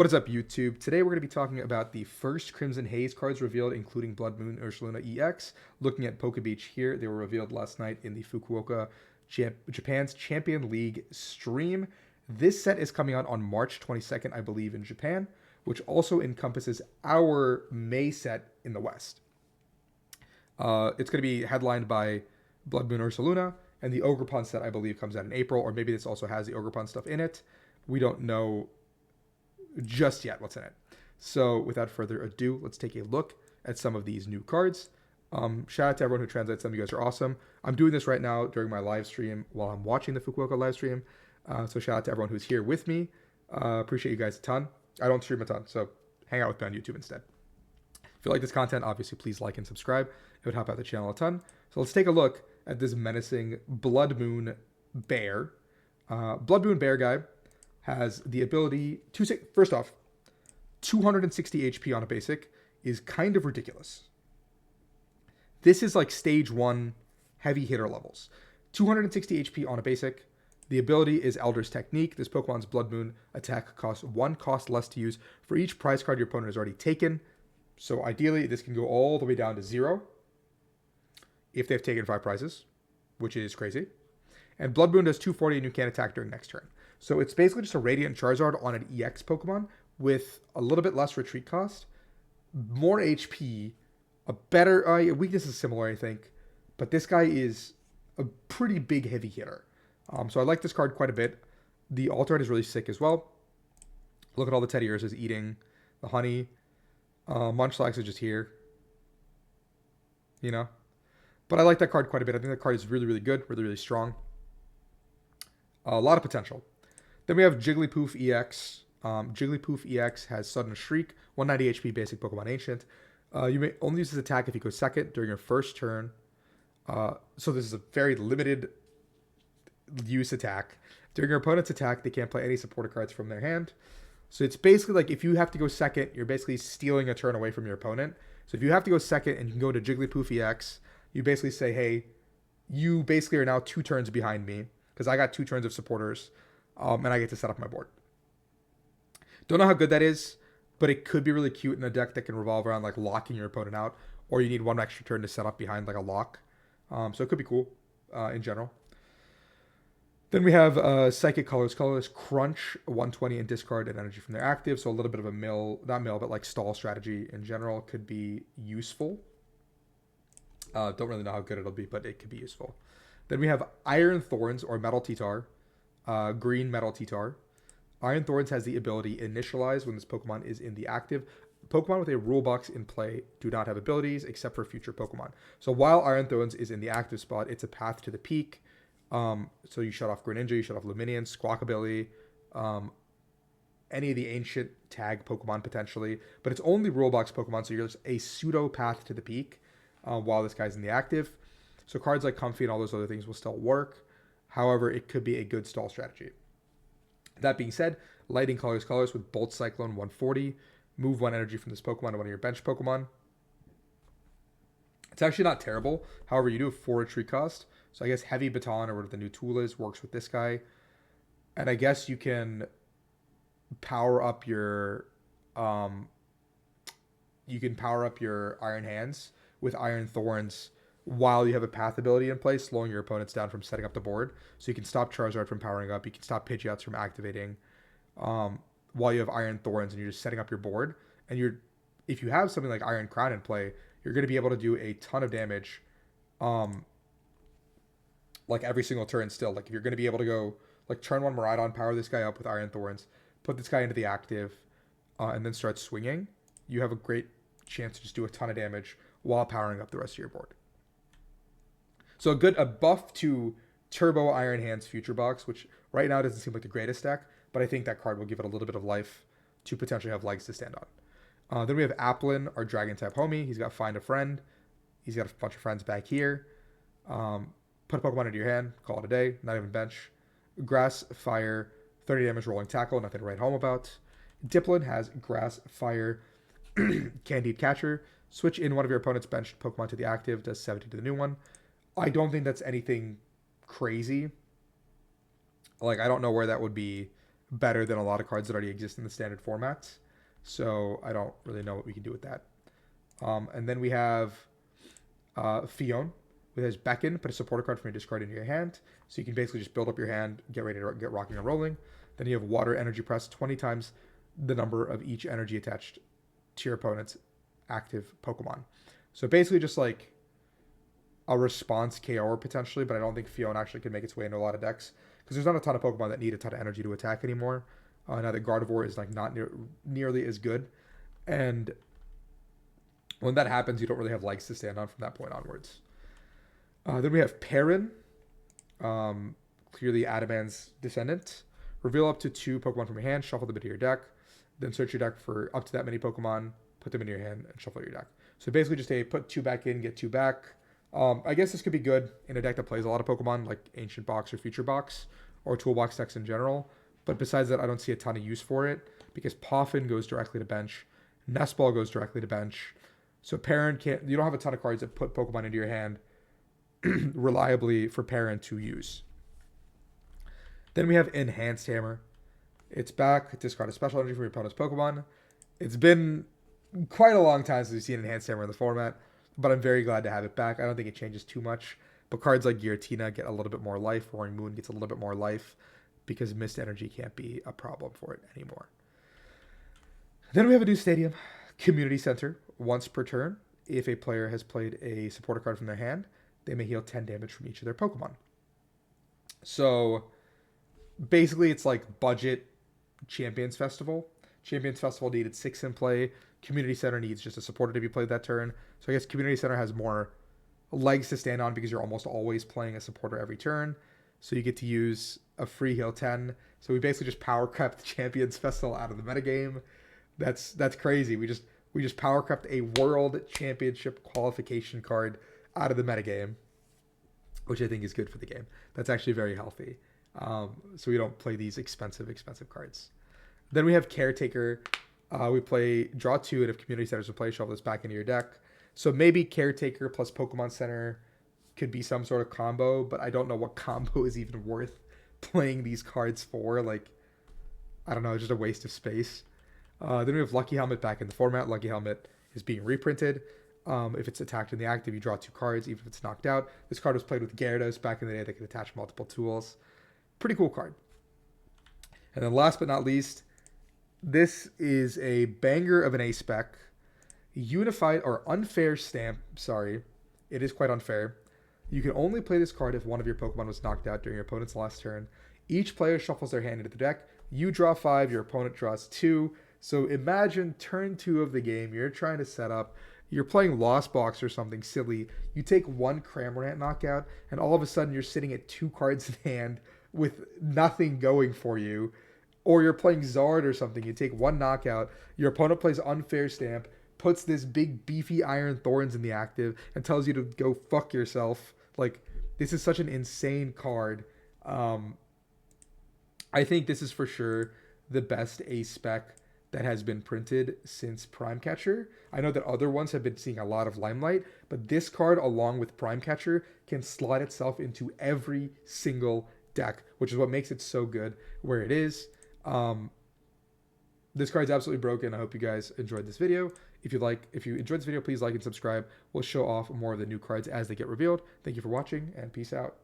What is up, YouTube? Today we're going to be talking about the first Crimson Haze cards revealed, including Blood Moon Ursaluna EX. Looking at Poke Beach here, they were revealed last night in the Fukuoka Japan's Champion League stream. This set is coming out on March 22nd, I believe, in Japan, which also encompasses our May set in the West. It's going to be headlined by Blood Moon Ursaluna, and the Ogerpon set, I believe, comes out in April, or maybe this also has the Ogerpon stuff in it. We don't know just yet what's in it. So without further ado, let's take a look at some of these new cards. Shout out to everyone who translates them. You guys are awesome. I'm doing this right now during my live stream while I'm watching the Fukuoka live stream. So shout out to everyone who's here with me. Appreciate you guys a ton. I don't stream a ton, so hang out with me on YouTube instead. If you like this content, obviously please like and subscribe. It would help out the channel a ton. So let's take a look at this menacing Blood Moon Bear. Blood Moon Bear guy has the ability to say, first off, 260 HP on a basic is kind of ridiculous. This is like stage 1 heavy hitter levels. 260 HP on a basic. The ability is Elder's Technique. This Pokemon's Blood Moon attack costs 1 cost less to use for each prize card your opponent has already taken. So ideally, this can go all the way down to 0 if they've taken 5 prizes, which is crazy. And Blood Moon does 240 and you can't attack during next turn. So it's basically just a Radiant Charizard on an EX Pokemon with a little bit less retreat cost, more HP, a better weakness is similar, I think, but this guy is a pretty big heavy hitter. So I like this card quite a bit. The Alter Art is really sick as well. Look at all the Teddy Urzas eating the honey. Munchlax is just here, you know. But I like that card quite a bit. I think that card is really, really good, really, really strong. A lot of potential. Then we have Jigglypuff EX. Jigglypuff EX has Sudden Shriek, 190 HP basic Pokemon Ancient. You may only use this attack if you go second during your first turn. So this is a very limited use attack. During your opponent's attack, they can't play any supporter cards from their hand. So it's basically like if you have to go second, you're basically stealing a turn away from your opponent. So if you have to go second and you can go to Jigglypuff EX, you basically say, hey, you basically are now 2 turns behind me because I got 2 turns of supporters. And I get to set up my board. Don't know how good that is, but it could be really cute in a deck that can revolve around like locking your opponent out, or you need 1 extra turn to set up behind like a lock. So it could be cool in general. Then we have Psychic Colors. Colors Crunch, 120 and discard an energy from their active. So a little bit of a not mill, but like stall strategy in general could be useful. Don't really know how good it'll be, but it could be useful. Then we have Iron Thorns or Metal T-Tar. Green Metal T-Tar. Iron Thorns has the ability Initialize when this Pokemon is in the active. Pokemon with a rule box in play do not have abilities except for future Pokemon. So while Iron Thorns is in the active spot, it's a path to the peak. So you shut off Greninja, you shut off Lumineon, Squawkabilly, any of the ancient tag Pokemon potentially. But it's only rule box Pokemon, so you're just a pseudo path to the peak while this guy's in the active. So cards like Comfy and all those other things will still work. However, it could be a good stall strategy. That being said, Lightning Colors with Bolt Cyclone 140. Move 1 energy from this Pokemon to one of your bench Pokemon. It's actually not terrible. However, you do have 4 retreat cost. So I guess Heavy Baton or whatever the new tool is works with this guy. And I guess you can power up your Iron Hands with Iron Thorns while you have a path ability in place, slowing your opponents down from setting up the board. So you can stop Charizard from powering up. You can stop Pidgeots from activating while you have Iron Thorns and you're just setting up your board. And if you have something like Iron Crown in play, you're going to be able to do a ton of damage like every single turn still. Like if you're going to be able to go like turn 1 Miraidon, power this guy up with Iron Thorns, put this guy into the active, and then start swinging, you have a great chance to just do a ton of damage while powering up the rest of your board. So a buff to Turbo Iron Hands Future Box, which right now doesn't seem like the greatest deck, but I think that card will give it a little bit of life to potentially have legs to stand on. Then we have Applin, our Dragon-type homie. He's got Find a Friend. He's got a bunch of friends back here. Put a Pokemon into your hand, call it a day, not even bench. Grass, Fire, 30 damage Rolling Tackle, nothing to write home about. Diplin has Grass, Fire, Candied Catcher. Switch in one of your opponent's benched Pokemon to the active, does 70 to the new one. I don't think that's anything crazy. Like, I don't know where that would be better than a lot of cards that already exist in the standard formats. So I don't really know what we can do with that. And then we have Fion, which has Beckon, put a supporter card from your discard into your hand. So you can basically just build up your hand, get ready to get rocking and rolling. Then you have Water Energy Press, 20 times the number of each energy attached to your opponent's active Pokemon. So basically just like a response KO potentially, but I don't think Fion actually can make its way into a lot of decks because there's not a ton of Pokemon that need a ton of energy to attack anymore. Now that Gardevoir is like not nearly as good, and when that happens, you don't really have legs to stand on from that point onwards. Then we have Perrin, clearly Adaman's descendant. Reveal up to 2 Pokemon from your hand, shuffle them into your deck, then search your deck for up to that many Pokemon, put them into your hand, and shuffle your deck. So basically just a put 2 back in, get 2 back. I guess this could be good in a deck that plays a lot of Pokemon, like Ancient Box or Future Box, or Toolbox decks in general. But besides that, I don't see a ton of use for it, because Poffin goes directly to bench, Nestball goes directly to bench. So Perrin can't, you don't have a ton of cards that put Pokemon into your hand reliably for Perrin to use. Then we have Enhanced Hammer. It's back. Discard a special energy from your opponent's Pokemon. It's been quite a long time since we've seen Enhanced Hammer in the format, but I'm very glad to have it back. I don't think it changes too much, but cards like Giratina get a little bit more life. Roaring Moon gets a little bit more life because Mist Energy can't be a problem for it anymore. Then we have a new stadium, Community Center. Once per turn, if a player has played a supporter card from their hand, they may heal 10 damage from each of their Pokemon. So basically it's like budget Champions Festival. Champions Festival needed 6 in play. Community Center needs just a supporter to be played that turn. So I guess Community Center has more legs to stand on because you're almost always playing a supporter every turn. So you get to use a free heal 10. So we basically just power crept Champions Festival out of the metagame. That's crazy. We just power crept a World Championship qualification card out of the metagame, which I think is good for the game. That's actually very healthy. So we don't play these expensive cards. Then we have Caretaker. We play draw 2, and if Community Centers will play, shuffle this back into your deck. So maybe Caretaker plus Pokemon Center could be some sort of combo, but I don't know what combo is even worth playing these cards for. Like, I don't know, just a waste of space. Then we have Lucky Helmet back in the format. Lucky Helmet is being reprinted. If it's attacked in the active, you draw 2 cards, even if it's knocked out. This card was played with Gyarados back in the day that could attach multiple tools. Pretty cool card. And then last but not least, this is a banger of an A spec. Unified or unfair stamp. Sorry, it is quite unfair. You can only play this card if one of your Pokemon was knocked out during your opponent's last turn. Each player shuffles their hand into the deck. You draw 5, your opponent draws 2. So imagine turn 2 of the game, you're trying to set up, you're playing Lost Box or something silly. You take 1 Cramorant knockout, and all of a sudden you're sitting at 2 cards in hand with nothing going for you. Or you're playing Zard or something, you take 1 knockout, your opponent plays Unfair Stamp, puts this big beefy Iron Thorns in the active, and tells you to go fuck yourself. Like, this is such an insane card. I think this is for sure the best A spec that has been printed since Prime Catcher. I know that other ones have been seeing a lot of limelight, but this card, along with Prime Catcher, can slot itself into every single deck, which is what makes it so good where it is. This card's absolutely broken. I hope you guys enjoyed this video. If you enjoyed this video, please like and subscribe. We'll show off more of the new cards as they get revealed. Thank you for watching, and peace out.